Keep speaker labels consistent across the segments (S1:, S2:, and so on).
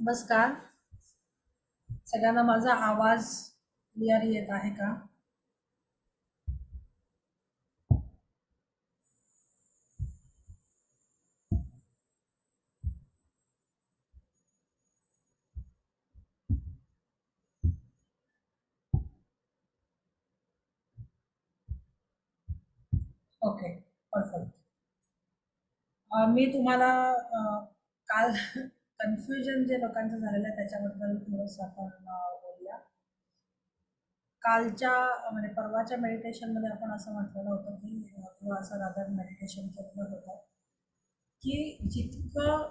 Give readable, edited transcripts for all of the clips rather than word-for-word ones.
S1: नमस्कार. सगळ्यांना माझा आवाज क्लिअर येत आहे का? Okay, perfect. मी तुम्हाला काल कन्फ्युजन जे लोकांचं झालेलं आहे त्याच्याबद्दल थोडंसं आपण बोलूया. कालच्या म्हणजे परवाच्या मेडिटेशनमध्ये आपण असं म्हटलेलं होतं की किंवा असं रादर मेडिटेशन केलेलं होतं की जितकं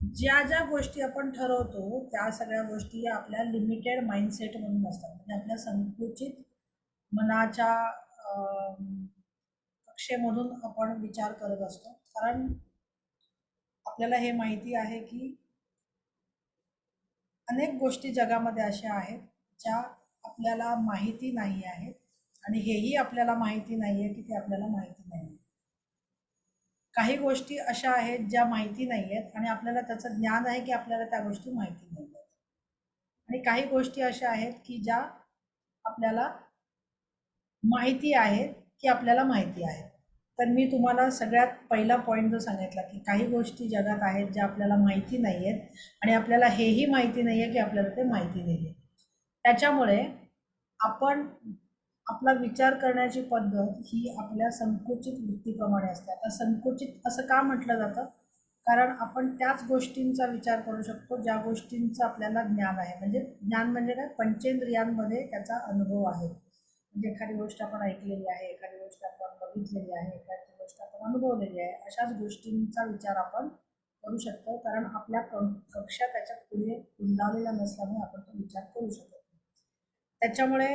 S1: ज्या ज्या गोष्टी आपण ठरवतो त्या सगळ्या गोष्टी आपल्या लिमिटेड माइंडसेट म्हणून असतात, म्हणजे आपल्या संकुचित मनाच्या कक्षेमधून आपण विचार करत असतो. कारण आपल्याला हे माहिती आहे की अनेक गोष्टी जगामध्ये अशा आहेत ज्या आपल्याला माहिती नाही आहेत आणि हेही आपल्याला माहिती नाही आहे की ते आपल्याला माहिती नाही. काही गोष्टी अशा आहेत ज्या माहिती नाही आहेत आणि आपल्याला त्याचं ज्ञान आहे की आपल्याला त्या गोष्टी माहिती नाही आहेत. आणि काही गोष्टी अशा आहेत की ज्या आपल्याला माहिती आहे की आपल्याला माहिती आहे. तर मी तुम्हाला सगळ्यात पहिला पॉईंट जो सांगितला की काही गोष्टी जगात आहेत ज्या आपल्याला माहिती नाही आहेत आणि आपल्याला हेही माहिती नाही आहे की आपल्याला ते माहिती नाही आहे. त्याच्यामुळे आपण आपला विचार करण्याची पद्धत ही आपल्या संकुचित वृत्तीप्रमाणे असते. आता संकुचित असं का म्हटलं जातं? कारण आपण त्याच गोष्टींचा विचार करू शकतो ज्या गोष्टींचं आपल्याला ज्ञान आहे. म्हणजे ज्ञान म्हणजे काय? पंचेंद्रियांमध्ये त्याचा अनुभव आहे. म्हणजे एखादी गोष्ट आपण ऐकलेली आहे, एखादी गोष्ट आपण बघितलेली आहे, एखादी गोष्ट आपण अनुभवलेली आहे, अशाच गोष्टींचा विचार आपण करू शकतो. कारण आपल्या कक्षा त्याच्या पुढे गुंडाळलेला नसल्यामुळे आपण तो विचार करू शकतो. त्याच्यामुळे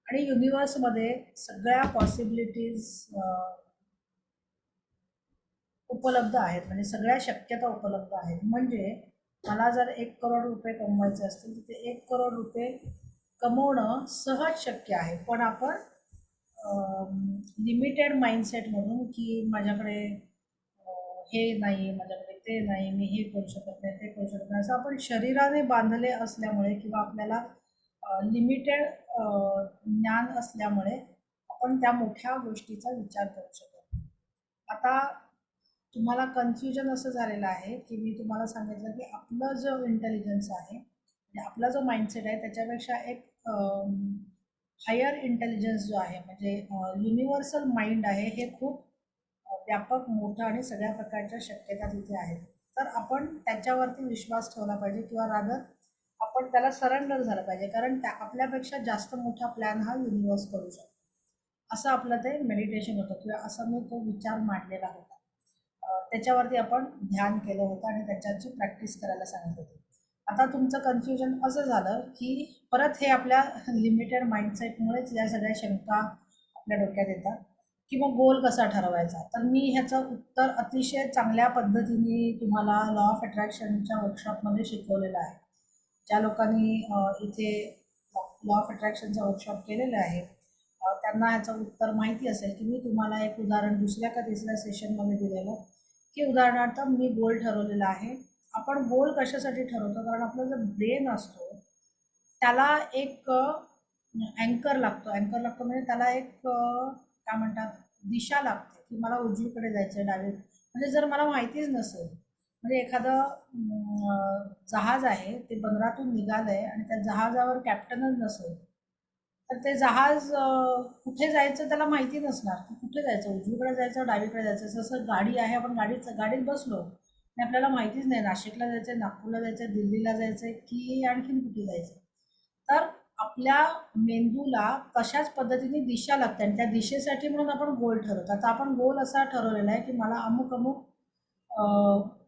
S1: आणि युनिवर्समध्ये सगळ्या पॉसिबिलिटीज उपलब्ध आहेत, म्हणजे सगळ्या शक्यता उपलब्ध आहेत. म्हणजे मला जर 1 करोड रुपये कमवायचे असतील तर ते 1 करोड रुपये कमवणं सहज शक्य आहे. पण आपण लिमिटेड माइंडसेटमधून की माझ्याकडे हे नाही, माझ्याकडे ते नाही, मी हे करू शकत नाही, ते करू शकत नाही, असं आपण शरीराने बांधले असल्यामुळे किंवा आपल्याला लिमिटेड ज्ञान असल्यामुळे आपण त्या मोठ्या गोष्टीचा विचार करू शकतो. आता तुम्हाला कन्फ्युजन असं झालेलं आहे की मी तुम्हाला सांगितलं की आपलं जो इंटेलिजन्स आहे, म्हणजे आपला जो माइंडसेट आहे त्याच्यापेक्षा एक हायर इंटेलिजन्स जो आहे, म्हणजे युनिव्हर्सल माइंड आहे, हे खूप व्यापक मोठं आणि सगळ्या प्रकारच्या शक्यता तिथे आहेत. तर आपण त्याच्यावरती विश्वास ठेवला पाहिजे किंवा रादर आपण त्याला सरेंडर झालं पाहिजे. कारण त्या आपल्यापेक्षा जास्त मोठा प्लॅन हा युनिवर्स करू शकतो. असं आपलं ते मेडिटेशन होतं किंवा असा मी तो विचार मांडलेला होता. त्याच्यावरती आपण ध्यान केलं होतं आणि त्याच्याची प्रॅक्टिस करायला सांगितलं होतं. आता तुमचं कन्फ्युजन असं झालं की परत हे आपल्या लिमिटेड माइंडसेटमुळेच या सगळ्या शंका आपल्या डोक्यात येतात की मग गोल कसा ठरवायचा. तर मी ह्याचं उत्तर अतिशय चांगल्या पद्धतीने तुम्हाला लॉ ऑफ अट्रॅक्शनच्या वर्कशॉपमध्ये शिकवलेलं आहे. ज्या लोकांनी इथे लॉ ऑफ अट्रॅक्शनचा वर्कशॉप केलेला आहे त्यांना ह्याचं उत्तर माहिती असेल की मी तुम्हाला एक उदाहरण दुसऱ्या का तिसऱ्या सेशनमध्ये दिलेलं की उदाहरणार्थ मी गोल ठरवलेला आहे. आपण गोल कशासाठी ठरवतो? कारण आपला जो ब्रेन असतो त्याला एक अँकर लागतो. अँकर लागतो म्हणजे त्याला एक काय म्हणतात, दिशा लागते की मला उजवीकडे जायचं आहे, डावी. म्हणजे जर मला माहितीच नसेल, म्हणजे एखादं जहाज आहे ते बंदरातून निघालं आहे आणि त्या जहाजावर कॅप्टनच नसेल तर ते जहाज कुठे जायचं त्याला माहिती नसणार की कुठे जायचं, उजवीकडे जायचं डावीकडे जायचं. जसं गाडी आहे, आपण गाडीत बसलो आणि आपल्याला माहितीच नाही नाशिकला जायचं आहे, नागपूरला जायचं आहे, दिल्लीला जायचं आहे की आणखीन कुठे जायचं. तर आपल्या मेंदूला तशाच पद्धतीने दिशा लागते आणि त्या दिशेसाठी म्हणून आपण गोल ठरवतो. आता आपण गोल असा ठरवलेला आहे की मला अमुक अमुक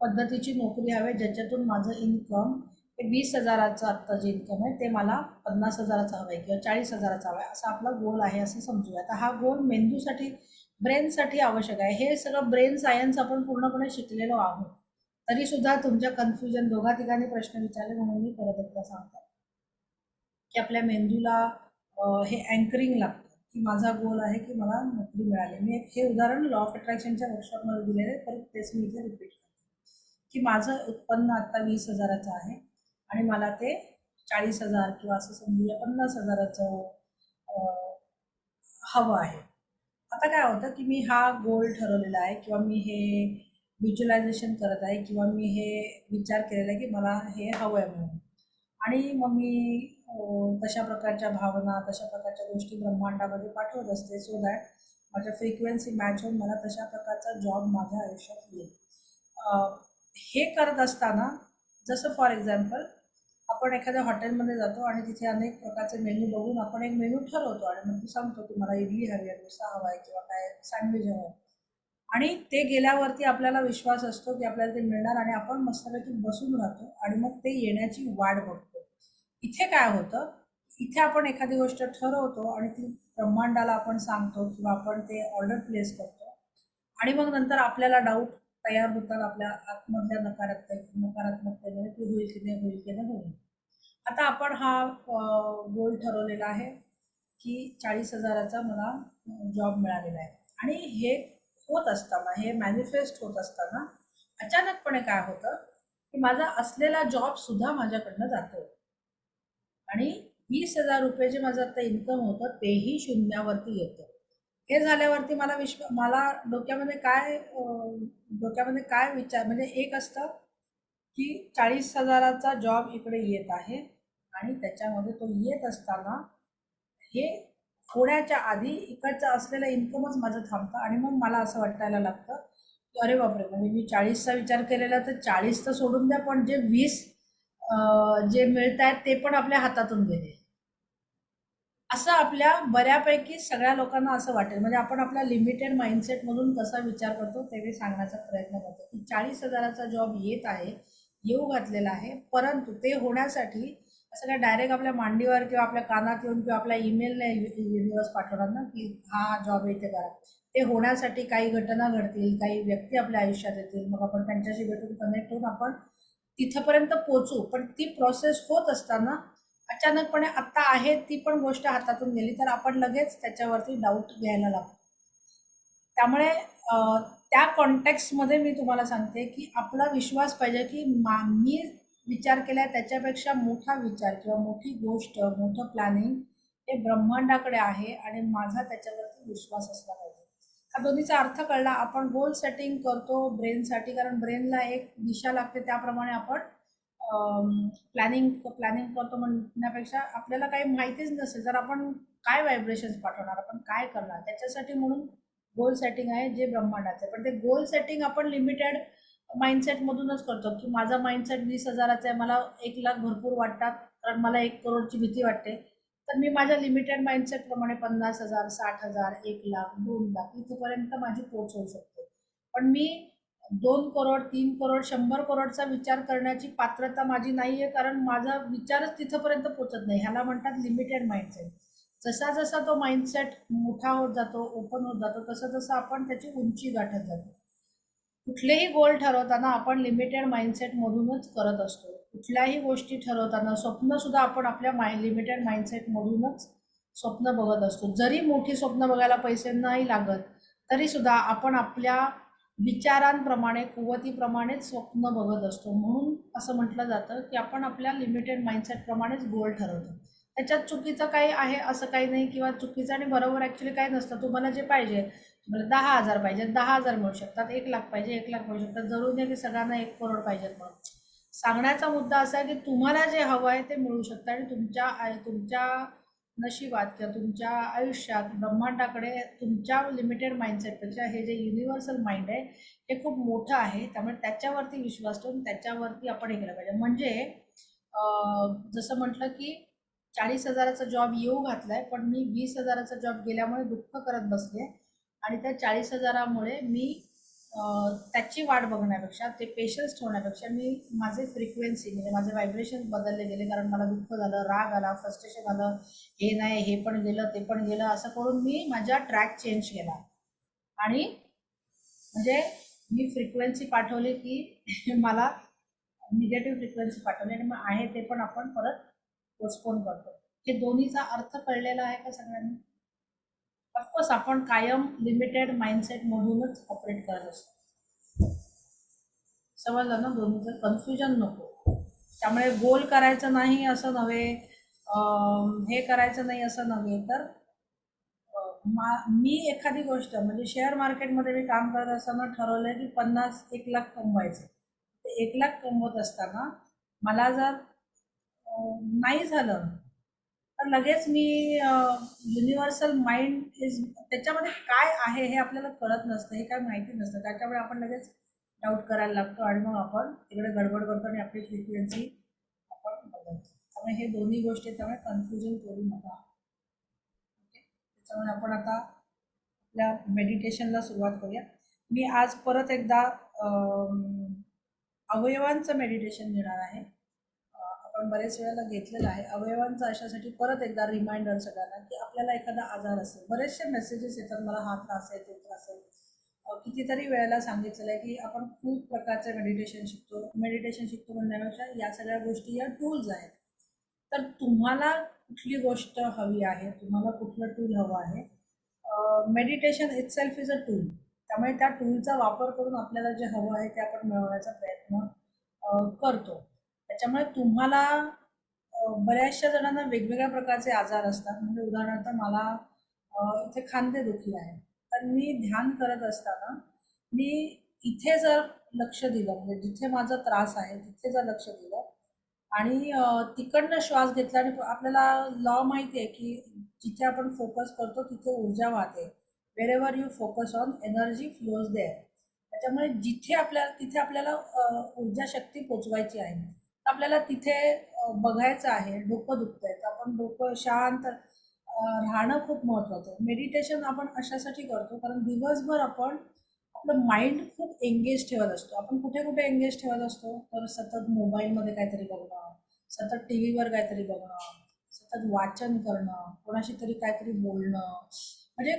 S1: पद्धतीची नोकरी हवी ज्याच्यातून माझं इन्कम हे 20,000चं आत्ता जे इन्कम आहे ते मला 50,000चं हवं आहे किंवा 40,000चं हवं आहे, असा आपला गोल आहे असं समजूया. आता हा गोल मेंदूसाठी, ब्रेनसाठी आवश्यक आहे. हे सगळं ब्रेन सायन्स आपण पूर्णपणे शिकलेलो आहोत. तरी सुद्धा तुमच्या कन्फ्युजन दोघा तिघांनी प्रश्न विचारले म्हणून मी परत एकदा सांगते की आपल्या मेंदूला हे अँकरिंग लागतं की माझा गोल आहे की मला नोकरी मिळाली. मी हे उदाहरण लॉ ऑफ अट्रॅक्शनच्या वर्कशॉपमध्ये दिलेले, परत तेच मी इथे रिपीट करते की माझं उत्पन्न आता 20,000चं आहे आणि मला ते 40,000 किंवा असं समजूया 50,000चं हवं आहे. आता काय होतं की मी हा गोल ठरवलेला आहे किंवा मी हे व्हिज्युअलायझेशन करत आहे किंवा मी हे विचार केलेला आहे की मला हे हवं आहे म्हणून. आणि मग मी तशा प्रकारच्या भावना, तशा प्रकारच्या गोष्टी ब्रह्मांडामध्ये पाठवत असते सो दॅट माझ्या फ्रिक्वेन्सी मॅच होऊन मला तशा प्रकारचा जॉब माझ्या आयुष्यात येईल. हे करत असताना जसं फॉर एक्झाम्पल आपण एखाद्या हॉटेलमध्ये जातो आणि तिथे अनेक प्रकारचे मेनू बघून आपण एक मेनू ठरवतो आणि मग तू सांगतो की मला इडली हवी आहे, डोसा हवा आहे किंवा काय सँडविच हवं आहे. आणि ते गेल्यावरती आपल्याला विश्वास असतो की आपल्याला ते मिळणार आणि आपण मस्तपैकी बसून राहतो आणि मग ते येण्याची वाट बघतो. इथे काय होतं, इथे आपण एखादी गोष्ट ठरवतो आणि ती ब्रह्मांडाला आपण सांगतो किंवा आपण ते ऑर्डर प्लेस करतो आणि मग नंतर आपल्याला डाऊट तयार होतात आपल्या आतमधल्या नकारात्मकतेमुळे की होईल की नाही, होईल की नाही होईल. आता आपण हा गोल ठरवलेला आहे की 40,000चा मला जॉब मिळालेला आहे आणि हे होत असताना, हे मॅनिफेस्ट होत असताना अचानकपणे काय होतं की माझा असलेला जॉब सुद्धा माझ्याकडनं जातो आणि 20,000 रुपये जे माझं आता इन्कम होतं तेही शून्यावरती येतं. हे झाल्यावरती मला डोक्यामध्ये काय विचार म्हणजे एक असतं की 40,000चा जॉब इकडे येत आहे आणि त्याच्यामध्ये तो येत असताना हे होण्याच्या आधी इकडचं असलेलं इन्कमच माझं थांबतं आणि मग मला असं वाटायला लागतं की अरे बापरे, म्हणजे मी 40चा विचार केलेला तर 40 तर सोडून द्या, पण जे 20 जे मिळत आहेत ते पण आपल्या हातातून गेले. असं आपल्या बऱ्यापैकी सगळ्या लोकांना असं वाटेल. म्हणजे आपण आपल्या लिमिटेड माइंडसेटमधून कसा विचार करतो ते मी सांगण्याचा प्रयत्न करतो की 40,000चा जॉब येत आहे, येऊ घातलेला आहे, परंतु ते होण्यासाठी असं काय डायरेक्ट आपल्या मांडीवर किंवा आपल्या कानात येऊन किंवा आपल्या ईमेलने युनिवर्स पाठवणार ना की हा जॉब इथे करा. ते होण्यासाठी काही घटना घडतील, काही व्यक्ती आपल्या आयुष्यात येतील, मग आपण त्यांच्याशी भेटून कनेक्ट होऊन आपण तिथपर्यंत पोहोचू. पण ती प्रोसेस होत असताना अचानकपणे आत्ता आहे ती पण गोष्ट हातातून गेली तर आपण लगेच त्याच्यावरती डाऊट घ्यायला लागतो. त्यामुळे त्या कॉन्टेक्स्टमध्ये मी तुम्हाला सांगते की आपला विश्वास पाहिजे की मी विचार केला त्याच्यापेक्षा मोठा विचार किंवा मोठी गोष्ट, मोठं प्लॅनिंग हे ब्रह्मांडाकडे आहे आणि माझा त्याच्यावरती विश्वास असला पाहिजे. हा दोन्हीचा अर्थ कळला. आपण गोल सेटिंग करतो ब्रेनसाठी, कारण ब्रेनला एक दिशा लागते, त्याप्रमाणे आपण प्लॅनिंग प्लॅनिंग करतो म्हणण्यापेक्षा आपल्याला काही माहितीच नसेल तर आपण काय व्हायब्रेशन्स पाठवणार, आपण काय करणार, त्याच्यासाठी म्हणून गोल सेटिंग आहे जे ब्रह्मांडाचं आहे. पण ते गोल सेटिंग आपण लिमिटेड माइंडसेटमधूनच करतो की माझा माइंडसेट 20,000चा आहे, मला 1,00,000 भरपूर वाटतात कारण मला 1 करोडची भीती वाटते, तर मी माझ्या लिमिटेड माइंडसेटप्रमाणे 50,000, 60,000, 1,00,000, 2,00,000 इथपर्यंत माझी पोच होऊ शकते. पण मी 2 करोड, 3 करोड, 100 करोडचा विचार करण्याची पात्रता माझी नाही आहे, कारण माझा विचारच तिथपर्यंत पोचत नाही. ह्याला म्हणतात लिमिटेड माइंडसेट. जसा जसा तो माइंडसेट मोठा होत जातो, ओपन होत जातो, तसं तसं आपण त्याची उंची गाठत जातो. कुठलेही गोल ठरवताना आपण लिमिटेड माइंडसेटमधूनच करत असतो. कुठल्याही गोष्टी ठरवताना स्वप्न सुद्धा आपण आपल्या लिमिटेड माइंडसेटमधूनच स्वप्न बघत असतो. जरी मोठी स्वप्न बघायला पैसे नाही लागत तरी सुद्धा आपण आपल्या विचारांप्रमाणे, कुवतीप्रमाणेच स्वप्न बघत असतो. म्हणून असं म्हटलं जातं की आपण आपल्या लिमिटेड माइंडसेटप्रमाणेच गोल ठरवतो. त्याच्यात चुकीचं काही आहे असं काही नाही, किंवा चुकीचं आणि बरोबर ॲक्च्युली काही नसतं. तुम्हाला जे पाहिजे, तुम्हाला 10,000 पाहिजे, 10,000 मिळू शकतात. 1,00,000 पाहिजे, 1,00,000 मिळू शकतात. जरूर नाही की सगळ्यांना 1 करोड पाहिजेत म्हणून. सांगण्याचा मुद्दा असा आहे की तुम्हाला जे हवं आहे ते मिळू शकतं आणि तुमच्या नशिबात किंवा तुमच्या आयुष्यात ब्रह्मांडाकडे तुमच्या लिमिटेड माइंडसेटपेक्षा हे जे युनिव्हर्सल माइंड आहे हे खूप मोठं आहे. त्यामुळे त्याच्यावरती विश्वास ठेवून त्याच्यावरती आपण हे केलं पाहिजे. म्हणजे जसं म्हटलं की 40,000चा जॉब येऊ घातलाय, पण मी 20,000चा जॉब गेल्यामुळे दुःख करत बसले आणि त्या 40,000मुळे मी त्याची वाट बघण्यापेक्षा, ते पेशन्स ठेवण्यापेक्षा मी माझे फ्रिक्वेन्सी म्हणजे माझे व्हायब्रेशन बदलले गेले. कारण मला दुःख झालं, राग आला, फ्रस्ट्रेशन आलं, हे नाही, हे पण गेलं, ते पण गेलं, असं करून मी माझा ट्रॅक चेंज केला आणि म्हणजे मी फ्रिक्वेन्सी पाठवली की मला निगेटिव्ह फ्रिक्वेन्सी पाठवली आणि मग आहे ते पण आपण परत पोस्टपोन करतो. हे दोन्हीचा अर्थ कळलेला आहे का सगळ्यांनी? ऑफकोर्स आपण कायम लिमिटेड माइंडसेट मधूनच ऑपरेट करत असतो. समजलं ना, दोन्हीचं कन्फ्युजन नको. त्यामुळे गोल करायचं नाही असं नव्हे, हे करायचं नाही असं नव्हे, तर मी एखादी गोष्ट म्हणजे शेअर मार्केटमध्ये मी काम करत असताना ठरवलंय की 50-1 लाख कमवायचे. ते 1 लाख कमवत असताना मला जर नाही झालं, तर लगेच मी युनिव्हर्सल माइंड इज त्याच्यामध्ये काय आहे हे आपल्याला कळत नसतं, हे काय माहिती नसतं. त्याच्यामुळे आपण लगेच डाऊट करायला लागतो आणि मग आपण तिकडे गडबड करतो आणि आपली फ्रिक्वेन्सी आपण बदलतो. त्यामुळे हे दोन्ही गोष्टी, त्यामुळे कन्फ्युजन करू नका. ओके, त्याच्यामुळे आपण आता आपल्या मेडिटेशनला सुरुवात करूया. मी आज परत एकदा अवयवांचं मेडिटेशन घेणार आहे. आपण बरेच वेळेला घेतलेलं आहे. अवयवांचं अशासाठी परत एकदा रिमाइंडर सगळ्यांना, की आपल्याला एखादा आजार असेल, बरेचसे मेसेजेस येतात, मला हा त्रास आहे, तो त्रास आहे. कितीतरी वेळेला सांगितलेलं आहे की आपण खूप प्रकारचे मेडिटेशन शिकतो म्हणण्यापेक्षा या सगळ्या गोष्टी या टूल्स आहेत. तर तुम्हाला कुठली गोष्ट हवी आहे, तुम्हाला कुठलं टूल हवं आहे, meditation itself is a tool. त्यामुळे त्या टूलचा वापर करून आपल्याला जे हवं आहे ते आपण मिळवण्याचा प्रयत्न करतो. त्याच्यामुळे तुम्हाला बऱ्याचशा जणांना वेगवेगळ्या प्रकारचे आजार असतात. म्हणजे उदाहरणार्थ मला इथे खांदेदुखी आहे. तर मी ध्यान करत असताना मी इथे जर लक्ष दिलं, म्हणजे जिथे माझा त्रास आहे तिथे जर लक्ष दिलं आणि तिकडनं श्वास घेतला, आणि आपल्याला लॉ माहिती आहे की जिथे आपण फोकस करतो तिथे ऊर्जा वाहते. Wherever you focus on energy flows there. त्याच्यामुळे तिथे आपल्याला ऊर्जा शक्ती पोचवायची आहे. आपल्याला तिथे बघायचं आहे. डोकं दुखतंय तर आपण डोकं शांत राहणं खूप महत्त्वाचं आहे. मेडिटेशन आपण अशासाठी करतो कारण दिवसभर आपण आपलं माइंड खूप एंगेज ठेवत असतो. आपण कुठे कुठे एंगेज ठेवत असतो, तर सतत मोबाईलमध्ये काहीतरी बघणं, सतत टी व्हीवर काहीतरी बघणं, सतत वाचन करणं, कोणाशी तरी काहीतरी बोलणं. म्हणजे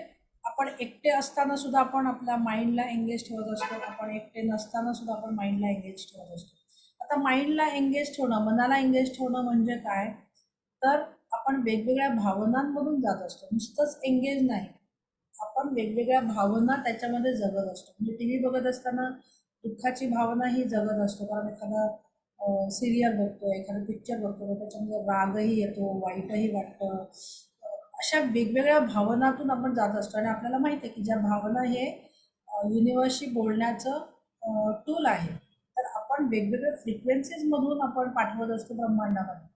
S1: आपण एकटे असताना सुद्धा आपण आपल्या माइंडला एंगेज ठेवत असतो, आपण एकटे नसताना सुद्धा आपण माइंडला एंगेज ठेवत असतो. आता माइंडला एंगेज ठेवणं, मनाला एंगेज ठेवणं म्हणजे काय, तर आपण वेगवेगळ्या भावनांमधून जात असतो, नुसतंच एंगेज नाही. आपण वेगवेगळ्या भावना त्याच्यामध्ये जगत असतो. म्हणजे टी व्ही बघत असताना दुःखाची भावना ही जगत असतो, कारण एखादा सिरियल बघतो, एखादा पिक्चर बघतो, त्याच्यामध्ये रागही येतो, वाईटही वाटतं. अशा वेगवेगळ्या भावनातून आपण जात असतो आणि आपल्याला माहिती आहे की ज्या भावना हे युनिव्हर्सशी बोलण्याचं टूल आहे. तर आपण वेगवेगळ्या फ्रिक्वेन्सीजमधून आपण पाठवत असतो ब्रह्मांडामध्ये.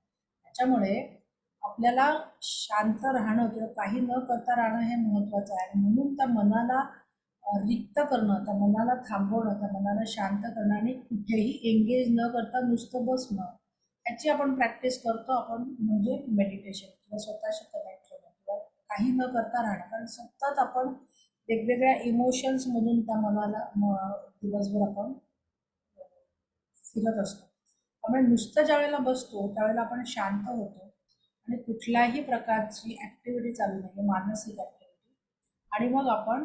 S1: त्याच्यामुळे आपल्याला शांत राहणं किंवा काही न करता राहणं हे महत्त्वाचं आहे. आणि म्हणून त्या मनाला रिक्त करणं, त्या मनाला थांबवणं, त्या मनाला शांत करणं आणि कुठेही एंगेज न करता नुसतं बसणं, ह्याची आपण प्रॅक्टिस करतो आपण, म्हणजे मेडिटेशन किंवा स्वतःशी कनेक्ट होणं किंवा काही न करता राहणं. कारण सतत आपण वेगवेगळ्या इमोशन्समधून त्या मनाला दिवसभर आपण फिरत असतो. त्यामुळे नुसतं ज्यावेळेला बसतो त्यावेळेला आपण शांत होतो आणि कुठल्याही प्रकारची ॲक्टिव्हिटी चालू नाही, मानसिक ॲक्टिव्हिटी. आणि मग आपण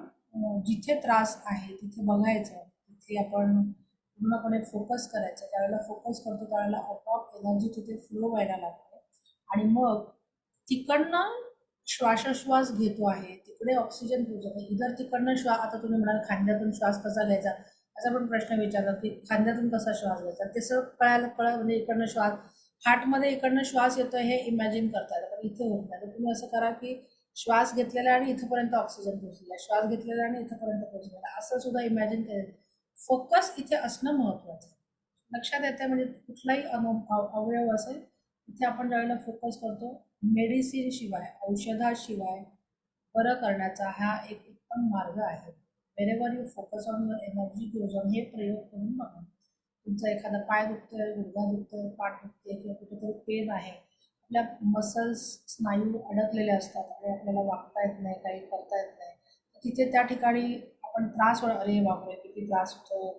S1: जिथे त्रास आहे तिथे बघायचं, तिथे आपण पूर्णपणे फोकस करायचं. ज्यावेळेला फोकस करतो त्यावेळेला आपोआप एनर्जी तिथे फ्लो व्हायला लागते. आणि मग तिकडनं श्वासोश्वास घेतो आहे, तिकडे ऑक्सिजन पोहोचत आहे. इतर तिकडनं आता तुम्ही म्हणाल खांद्यातून श्वास कसा घ्यायचा, असा पण प्रश्न विचारतात की खांद्यातून कसा श्वास घ्यायचा. ते सगळं म्हणजे इकडनं श्वास हार्टमध्ये इकडनं श्वास येतो हे इमॅजिन करता येतं, पण इथे होत नाही. तर तुम्ही असं करा की श्वास घेतलेला आणि इथंपर्यंत ऑक्सिजन पोहोचलेला, श्वास घेतलेला आणि इथंपर्यंत पोहोचलेला, असं सुद्धा इमॅजिन केलं. फोकस इथे असणं महत्त्वाचं आहे. लक्षात येते, म्हणजे कुठलाही अवयव असेल तिथे आपण ज्यावेळेला फोकस करतो, मेडिसिन शिवाय, औषधाशिवाय बरं करण्याचा हा एक उत्तम मार्ग आहे. Wherever you focus on your energy goes on, हे प्रयोग करून बघा. तुमचा एखादा पाय दुखतोय, गुडघा दुखतोय, पाठ दुखते किंवा कुठेतरी पेन आहे, आपल्या मसल्स, स्नायू अडकलेले असतात आणि आपल्याला वागता येत नाही, काही करता येत नाही, तिथे त्या ठिकाणी आपण त्रास होणार, अरे बापरे किती त्रास होतो,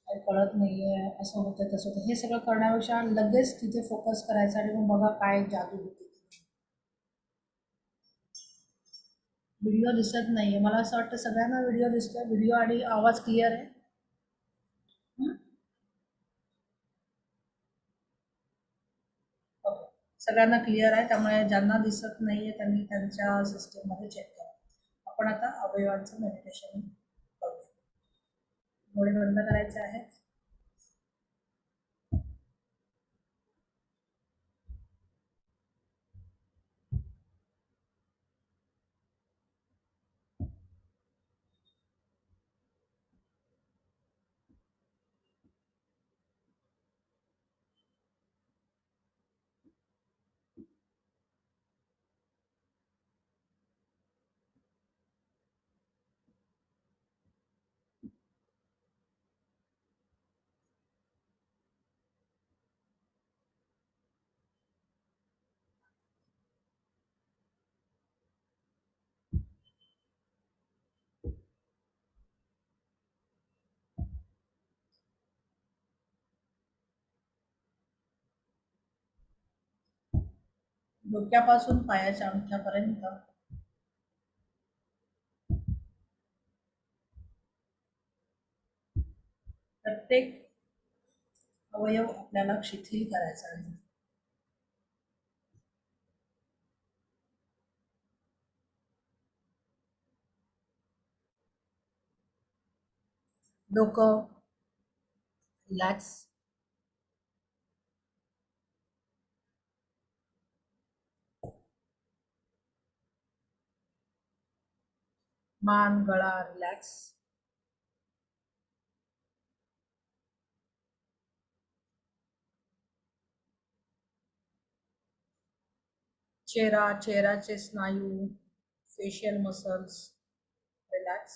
S1: काही कळत नाही आहे, असं होतं तसं होतं, हे सगळं करण्यापेक्षा लगेच तिथे फोकस करायचं आणि मग बघा काय जादू होते. व्हिडिओ दिसत नाही आहे, मला असं वाटतं सगळ्यांना व्हिडिओ दिसतोय. व्हिडिओ आणि आवाज क्लिअर आहे? हं? ओके, सगळ्यांना क्लिअर आहे. त्यामुळे ज्यांना दिसत नाही आहे त्यांनी त्यांच्या सिस्टीममध्ये चेक करा. आपण आता अवयवांचं मेडिटेशन करूया. डोळे बंद करायचे आहेत. डोक्यापासून पायाच्या अंगठ्यापर्यंत प्रत्येक अवयव आपल्याला शिथिल करायचा आहे. डोकं रिलॅक्स, मान गळा रिलॅक्स, चेहऱ्याचे स्नायू, फेशियल मसल्स रिलॅक्स.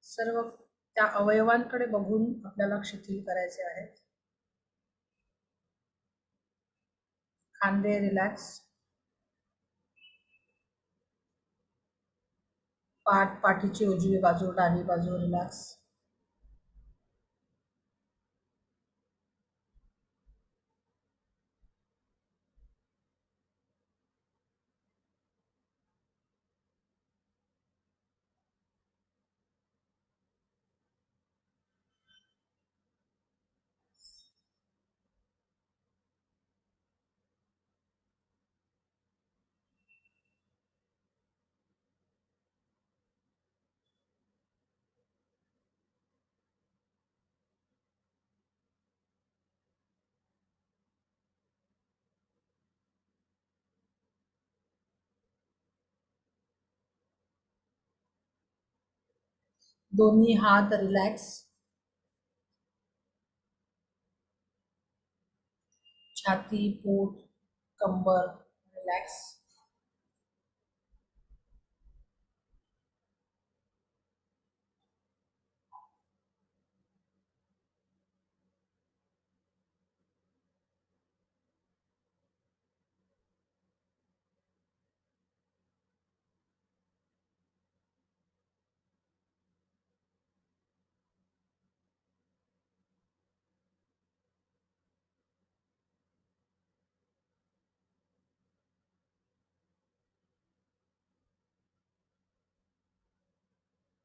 S1: सर्व त्या अवयवांकडे बघून आपल्याला शिथिल करायचे आहेत. खांदे रिलॅक्स, पाठीची उजवी बाजू डावी बाजू रिलॅक्स, दोन्ही हात रिलॅक्स, छाती, पोट, कंबर रिलॅक्स,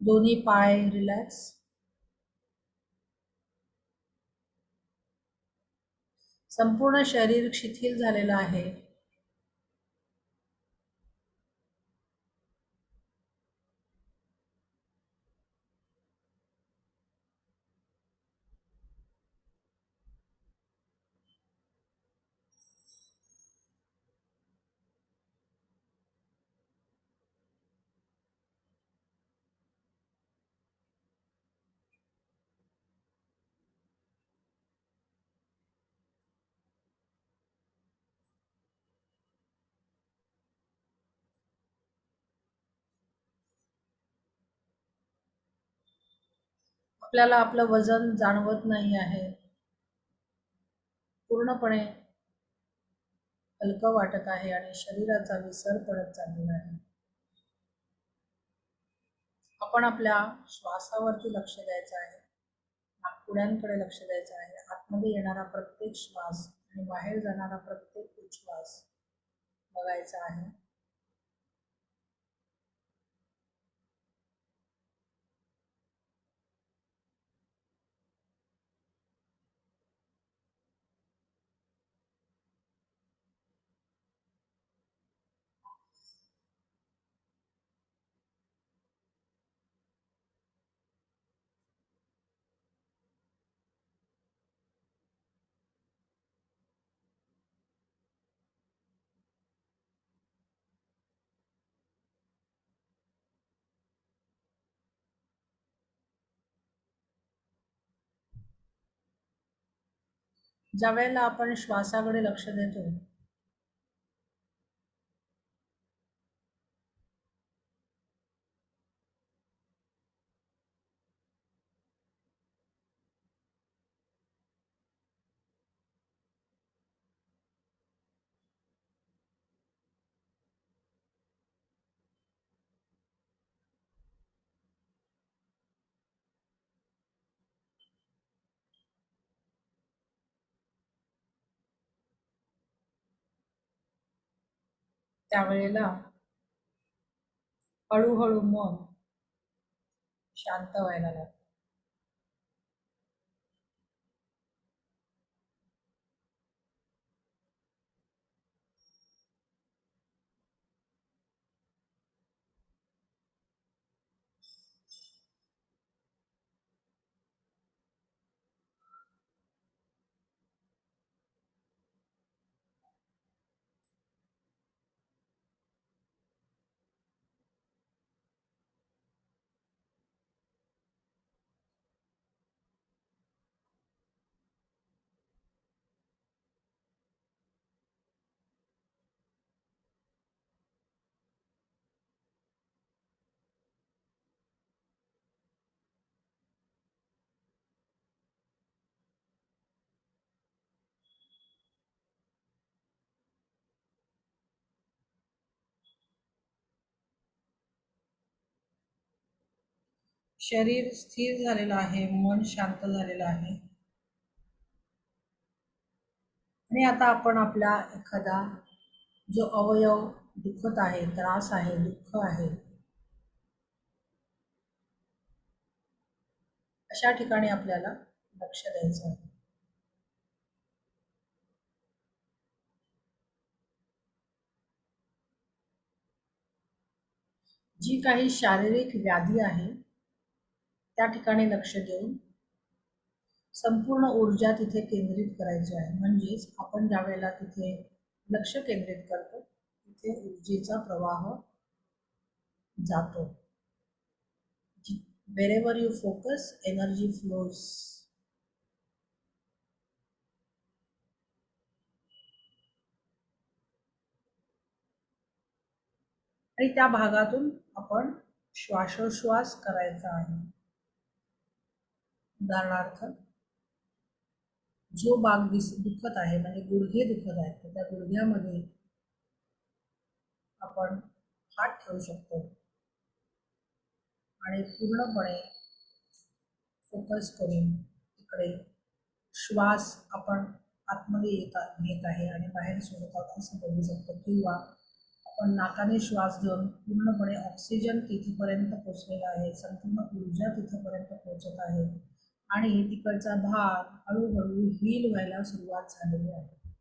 S1: दोन्ही पाय रिलॅक्स, संपूर्ण शरीर शिथिल झालेलं आहे. आपल्याला आपलं वजन जाणवत नाही आहे. पूर्णपणे हलकं वाटत आहे आणि शरीराचा विसर पडत चाललेला आहे. आपण आपल्या श्वासावरती लक्ष द्यायचं आहे. नाकपुड्यांकडे लक्ष द्यायचं आहे. आतमध्ये येणारा प्रत्येक श्वास आणि बाहेर जाणारा प्रत्येक उच्छ्वास बघायचा आहे. ज्या वेळेला आपण श्वासाकडे लक्ष देतो, त्यावेळेला हळूहळू मन शांत व्हायला लागतं. शरीर स्थिर झालेलं आहे, मन शांत झालेलं आहे. आणि आता आपण आपला एखादा जो अवयव दुखत आहे, त्रास आहे, दुःख आहे, अशा ठिकाणी आपल्याला लक्ष द्यायचं आहे. जी काही शारीरिक व्याधी आहे त्या ठिकाणी लक्ष देऊन संपूर्ण ऊर्जा तिथे केंद्रित करायची आहे. म्हणजेच आपण ज्या वेळेला तिथे लक्ष केंद्रित करतो तिथे ऊर्जेचा प्रवाह जातो. wherever you focus energy flows. आणि त्या भागातून आपण श्वासोश्वास करायचा आहे. उदाहरणार्थ जो भाग दुखत आहे म्हणजे गुडघे दुखत आहेत तर त्या गुडघ्यामध्ये आपण हात ठेवू शकतो आणि पूर्णपणे फोकस करून इकडे श्वास आपण आतमध्ये घेत आहे आणि बाहेर सोडत आहोत असं बघू शकतो. किंवा आपण नाकाने श्वास घेऊन पूर्णपणे ऑक्सिजन तिथेपर्यंत पोचलेला आहे, संपूर्ण ऊर्जा तिथेपर्यंत पोहोचत आहे आणि तिकडचा भाग हळूहळू हील व्हायला सुरुवात झालेली आहे.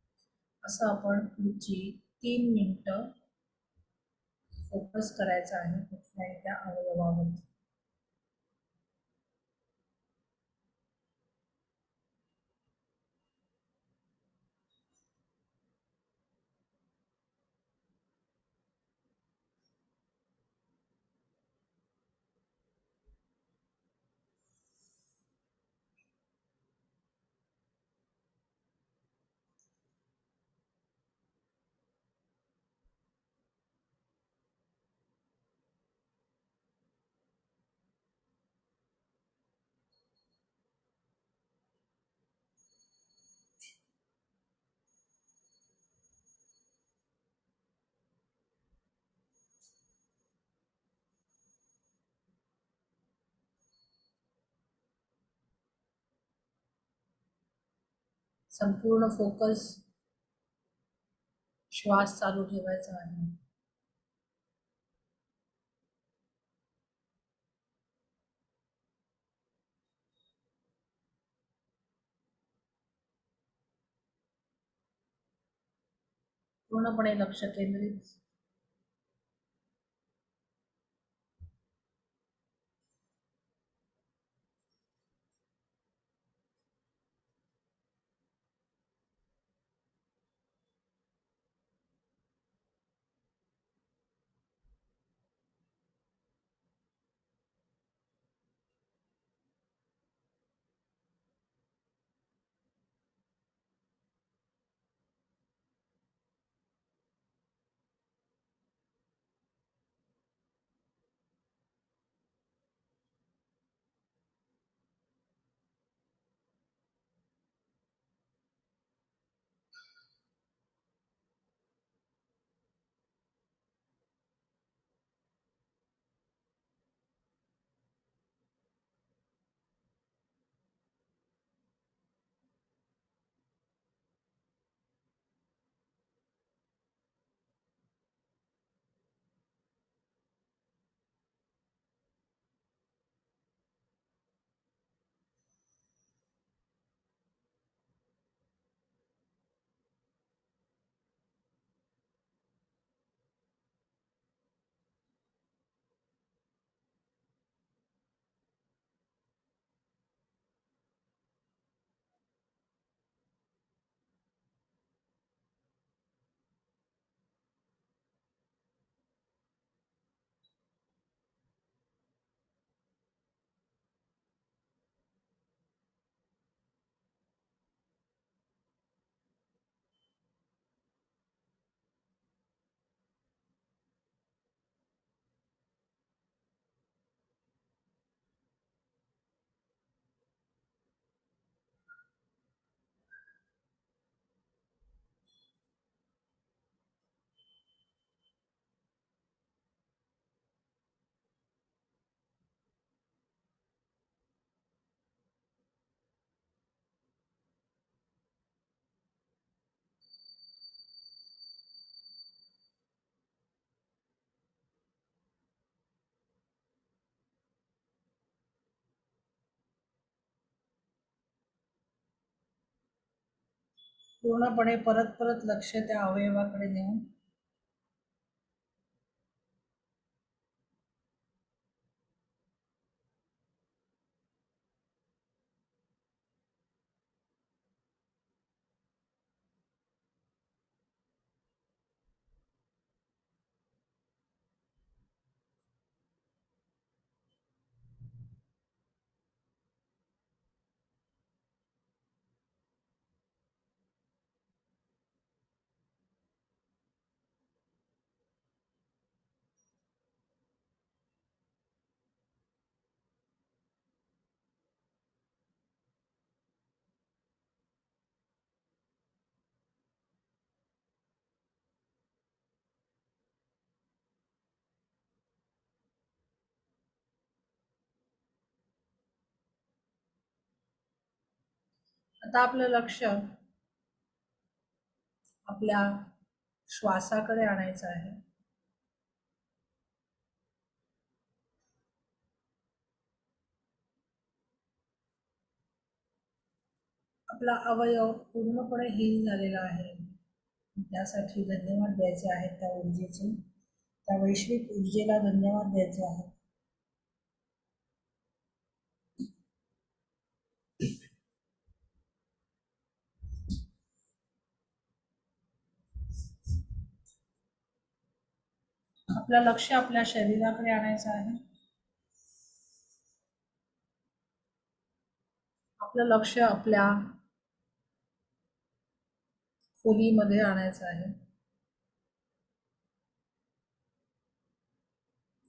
S1: असं आपण पुढची 3 मिनिटं फोकस करायचा आहे कुठल्याही त्या अवयवावर. संपूर्ण फोकस श्वास चालू ठेवायचा आहे. पूर्णपणे लक्ष केंद्रित. पूर्णपणे परत परत लक्ष त्या अवयवाकडे नेऊन आता आपलं लक्ष आपल्या श्वासाकडे आणायचं आहे. आपला अवयव पूर्णपणे हील झालेला आहे, त्यासाठी धन्यवाद द्यायचे आहेत त्या ऊर्जेचे, त्या वैश्विक ऊर्जेला धन्यवाद द्यायचे आहेत. आपलं लक्ष आपल्या शरीराकडे आणायचं आहे. आपलं लक्ष आपल्या खोलीमध्ये आणायचं आहे.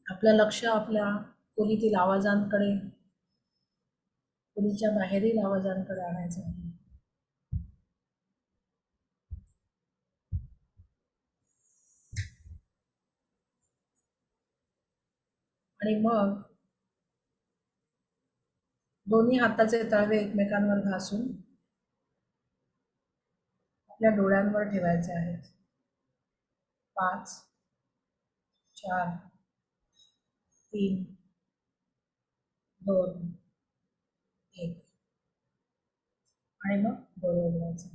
S1: आपलं लक्ष आपल्या खोलीतील आवाजांकडे, खोलीच्या बाहेरील आवाजांकडे आणायचं आहे. आणि मग दोन्ही हाताचे तळवे एकमेकांवर घासून आपल्या डोळ्यांवर ठेवायचे आहेत. 5, 4, 3, 2, 1 आणि मग डोळे उघडायचे.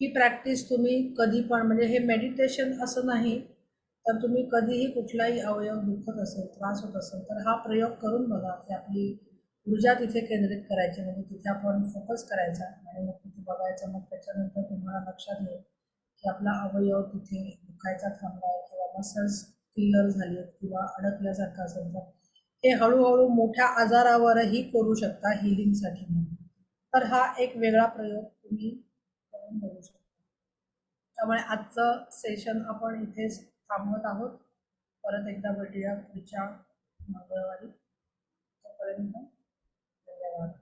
S1: ही प्रॅक्टिस तुम्ही कधी पण, म्हणजे हे मेडिटेशन असं नाही, तर तुम्ही कधीही कुठलाही अवयव दुखत असेल, त्रास होत असेल, तर हा प्रयोग करून बघा की आपली ऊर्जा तिथे केंद्रित करायची, म्हणजे तिथे आपण फोकस करायचा आणि मग तिथे बघायचं. मग त्याच्यानंतर तुम्हाला लक्षात येईल की आपला अवयव तिथे दुखायचा थांबलाय किंवा मसल्स क्लिअर झाले किंवा अडकल्यासारखं असेल तर हे हळूहळू मोठ्या आजारावरही करू शकता हिलिंगसाठी म्हणून. तर हा एक वेगळा प्रयोग तुम्ही करून बघू शकता. त्यामुळे आजचं सेशन आपण इथेच थांबवत आहोत. परत एकदा भेटूया पुढच्या मंगळवारी. तोपर्यंत धन्यवाद.